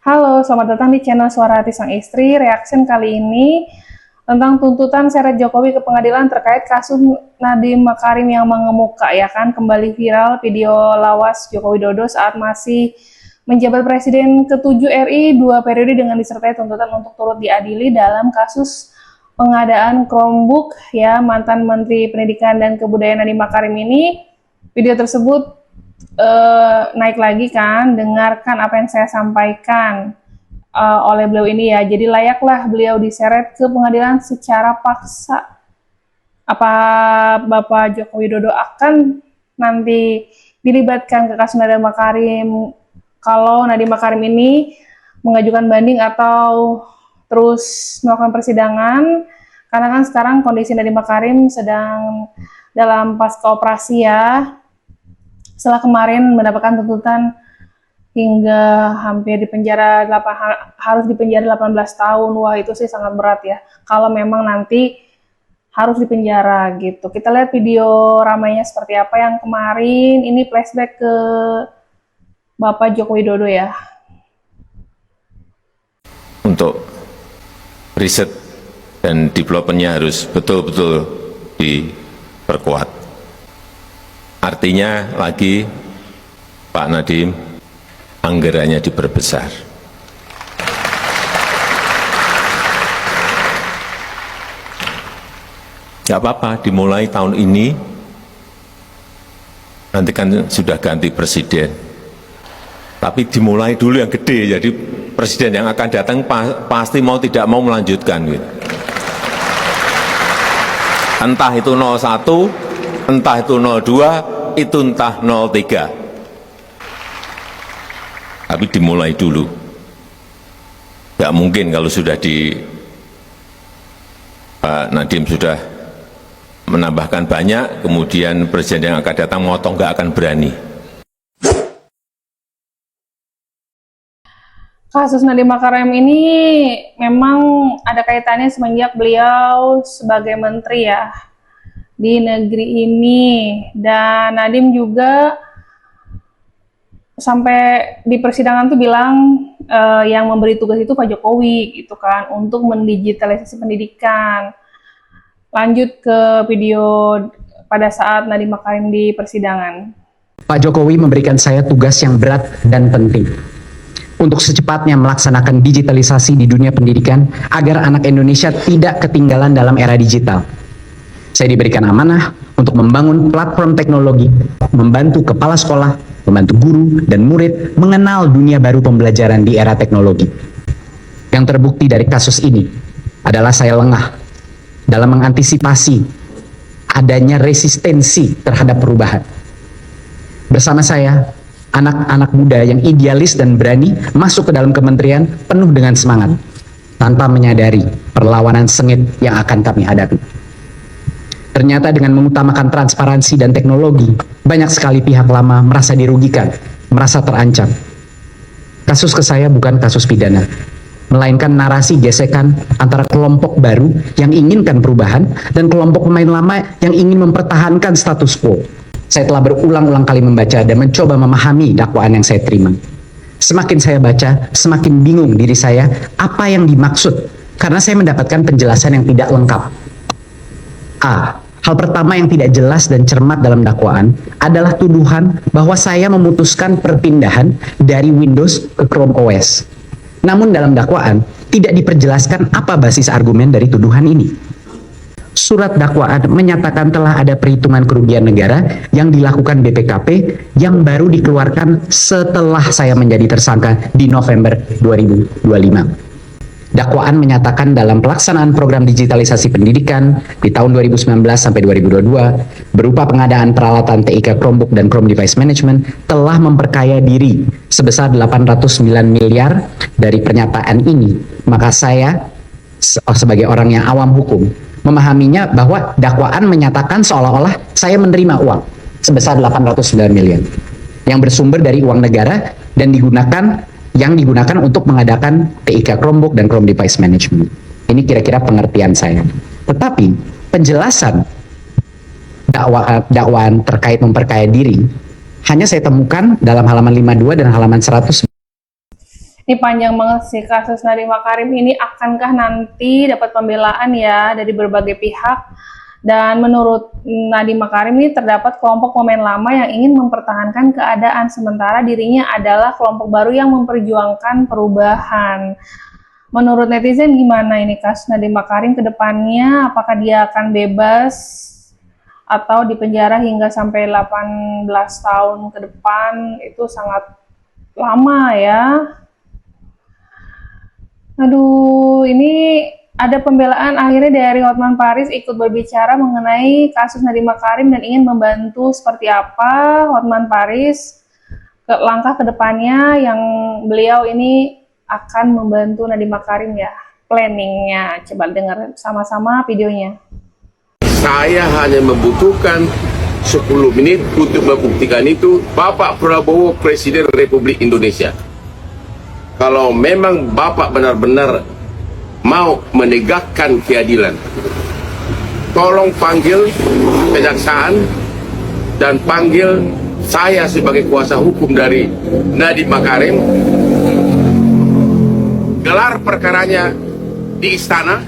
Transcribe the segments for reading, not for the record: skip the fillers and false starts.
Halo, selamat datang di channel Suara Hati Sang Istri. Reaction kali ini tentang tuntutan seret Jokowi ke pengadilan terkait kasus Nadiem Makarim yang mengemuka, ya kan? Kembali viral video lawas Joko Widodo saat masih menjabat Presiden ke-7 RI 2 periode dengan disertai tuntutan untuk turut diadili dalam kasus pengadaan Chromebook, ya, mantan Menteri Pendidikan dan Kebudayaan Nadiem Makarim ini. Video tersebut naik lagi kan, dengarkan apa yang saya sampaikan oleh beliau ini, ya. Jadi layaklah beliau diseret ke pengadilan secara paksa. Apa Bapak Joko Widodo akan nanti dilibatkan ke kasus Nadiem Makarim kalau Nadiem Makarim ini mengajukan banding atau terus melakukan persidangan? Karena kan sekarang kondisi Nadiem Makarim sedang dalam pasca operasi, ya. Setelah kemarin mendapatkan tuntutan hingga hampir harus dipenjara 18 tahun. Wah, itu sih sangat berat, ya. Kalau memang nanti harus dipenjara gitu. Kita lihat video ramainya seperti apa yang kemarin. Ini flashback ke Bapak Joko Widodo, ya. Untuk riset dan developmentnya harus betul-betul diperkuat. Artinya lagi Pak Nadiem, anggarannya diperbesar. Nggak apa-apa, dimulai tahun ini, nanti kan sudah ganti presiden. Tapi dimulai dulu yang gede, jadi presiden yang akan datang pasti mau tidak mau melanjutkan. Gitu. Entah itu 01, entah itu 02, itu entah 03. Tapi dimulai dulu. Nggak mungkin kalau sudah Pak Nadiem sudah menambahkan banyak, kemudian presiden yang akan datang motong, nggak akan berani. Kasus Nadiem Makarim ini memang ada kaitannya semenjak beliau sebagai menteri, ya, di negeri ini. Dan Nadiem juga sampai di persidangan tuh bilang yang memberi tugas itu Pak Jokowi gitu kan, untuk mendigitalisasi pendidikan. Lanjut ke video pada saat Nadiem Makarim di persidangan. Pak Jokowi memberikan saya tugas yang berat dan penting untuk secepatnya melaksanakan digitalisasi di dunia pendidikan agar anak Indonesia tidak ketinggalan dalam era digital. Saya diberikan amanah untuk membangun platform teknologi, membantu kepala sekolah, membantu guru dan murid mengenal dunia baru pembelajaran di era teknologi. Yang terbukti dari kasus ini adalah saya lengah dalam mengantisipasi adanya resistensi terhadap perubahan. Bersama saya, anak-anak muda yang idealis dan berani masuk ke dalam kementerian penuh dengan semangat, tanpa menyadari perlawanan sengit yang akan kami hadapi. Ternyata dengan mengutamakan transparansi dan teknologi, banyak sekali pihak lama merasa dirugikan, merasa terancam. Kasus ke saya bukan kasus pidana, melainkan narasi gesekan antara kelompok baru yang inginkan perubahan dan kelompok pemain lama yang ingin mempertahankan status quo. Saya telah berulang-ulang kali membaca dan mencoba memahami dakwaan yang saya terima. Semakin saya baca, semakin bingung diri saya apa yang dimaksud, karena saya mendapatkan penjelasan yang tidak lengkap. Hal pertama yang tidak jelas dan cermat dalam dakwaan adalah tuduhan bahwa saya memutuskan perpindahan dari Windows ke Chrome OS. Namun dalam dakwaan tidak diperjelaskan apa basis argumen dari tuduhan ini. Surat dakwaan menyatakan telah ada perhitungan kerugian negara yang dilakukan BPKP yang baru dikeluarkan setelah saya menjadi tersangka di November 2025. Dakwaan menyatakan dalam pelaksanaan program digitalisasi pendidikan di tahun 2019 sampai 2022 berupa pengadaan peralatan TIK Chromebook dan Chrome Device Management telah memperkaya diri sebesar 809 miliar. Dari pernyataan ini, maka saya sebagai orang yang awam hukum memahaminya bahwa dakwaan menyatakan seolah-olah saya menerima uang sebesar 809 miliar yang bersumber dari uang negara dan digunakan untuk mengadakan TIK Chromebook dan Chrome Device Management. Ini kira-kira pengertian saya. Tetapi penjelasan dakwaan terkait memperkaya diri hanya saya temukan dalam halaman 52 dan halaman 100. Ini panjang banget sih kasus Nadiem Makarim ini, akankah nanti dapat pembelaan ya dari berbagai pihak? Dan menurut Nadiem Makarim ini terdapat kelompok pemain lama yang ingin mempertahankan keadaan, sementara dirinya adalah kelompok baru yang memperjuangkan perubahan. Menurut netizen gimana ini kasus Nadiem Makarim ke depannya? Apakah dia akan bebas atau dipenjara hingga sampai 18 tahun ke depan? Itu sangat lama ya. Aduh, ini ada pembelaan akhirnya dari Hotman Paris ikut berbicara mengenai kasus Nadiem Makarim dan ingin membantu seperti apa Hotman Paris langkah kedepannya yang beliau ini akan membantu Nadiem Makarim ya, planningnya. Coba dengar sama-sama videonya. Saya hanya membutuhkan 10 menit untuk membuktikan itu. Bapak Prabowo Presiden Republik Indonesia, kalau memang Bapak benar-benar mau menegakkan keadilan, tolong panggil kejaksaan dan panggil saya sebagai kuasa hukum dari Nadiem Makarim. Gelar perkaranya di istana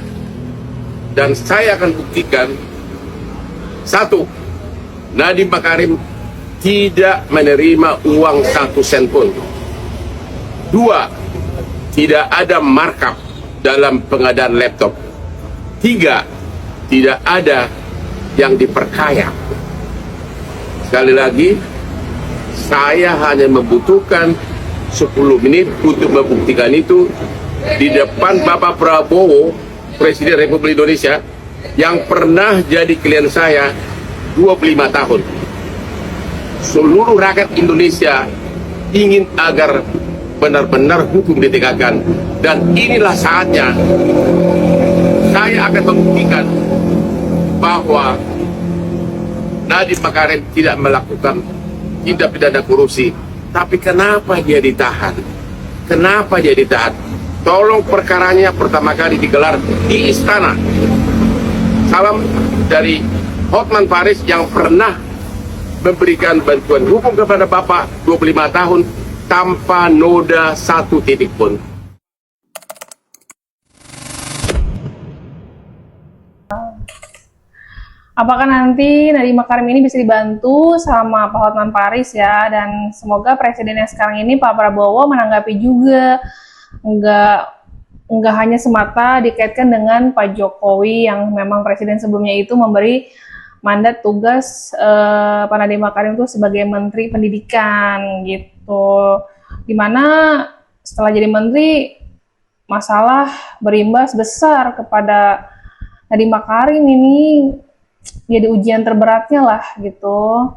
dan saya akan buktikan, satu, Nadiem Makarim tidak menerima uang 1 sen pun. 2, tidak ada markup dalam pengadaan laptop. 3, tidak ada yang diperkaya. Sekali lagi, saya hanya membutuhkan 10 menit untuk membuktikan itu di depan Bapak Prabowo, Presiden Republik Indonesia, yang pernah jadi klien saya 25 tahun. Seluruh rakyat Indonesia ingin agar benar-benar hukum ditegakkan, dan inilah saatnya saya akan membuktikan bahwa Nadiem Makarim tidak melakukan tindak pidana korupsi. Tapi kenapa dia ditahan? Kenapa dia ditahan? Tolong perkaranya pertama kali digelar di istana. Salam dari Hotman Paris yang pernah memberikan bantuan hukum kepada Bapak 25 tahun tanpa noda 1 titik pun. Apakah nanti Nadiem Makarim ini bisa dibantu sama Pak Hotman Paris ya? Dan semoga presiden yang sekarang ini Pak Prabowo menanggapi juga, enggak hanya semata dikaitkan dengan Pak Jokowi yang memang presiden sebelumnya itu memberi mandat tugas Pak Nadiem Makarim itu sebagai Menteri Pendidikan gitu. Dimana setelah jadi menteri masalah berimbas besar kepada Nadiem Makarim ini, jadi ujian terberatnya lah gitu.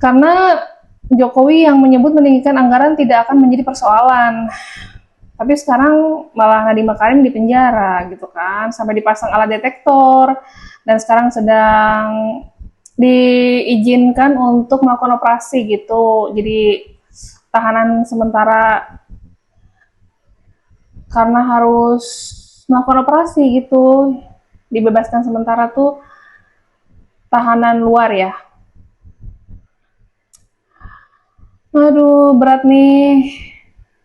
Karena Jokowi yang menyebut meninggikan anggaran tidak akan menjadi persoalan. Tapi sekarang malah Nadiem Makarim di penjara gitu kan, sampai dipasang alat detektor dan sekarang sedang diizinkan untuk melakukan operasi gitu. Jadi tahanan sementara karena harus melakukan operasi gitu. Dibebaskan sementara tuh tahanan luar ya. Aduh, berat nih.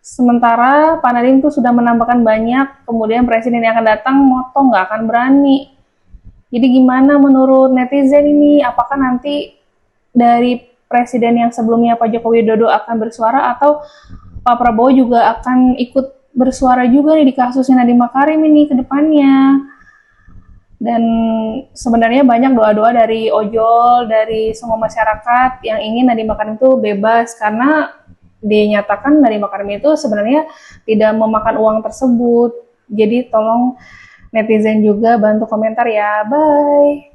Sementara Pak Nadiem tuh sudah menambahkan banyak, kemudian presiden yang akan datang motong nggak akan berani. Jadi gimana menurut netizen ini? Apakah nanti dari presiden yang sebelumnya Pak Joko Widodo akan bersuara atau Pak Prabowo juga akan ikut bersuara juga nih di kasusnya Nadiem Makarim ini ke depannya? Dan sebenarnya banyak doa-doa dari ojol, dari semua masyarakat yang ingin Nadiem Makarim itu bebas, karena dinyatakan Nadiem Makarim itu sebenarnya tidak memakan uang tersebut. Jadi tolong netizen juga bantu komentar ya. Bye.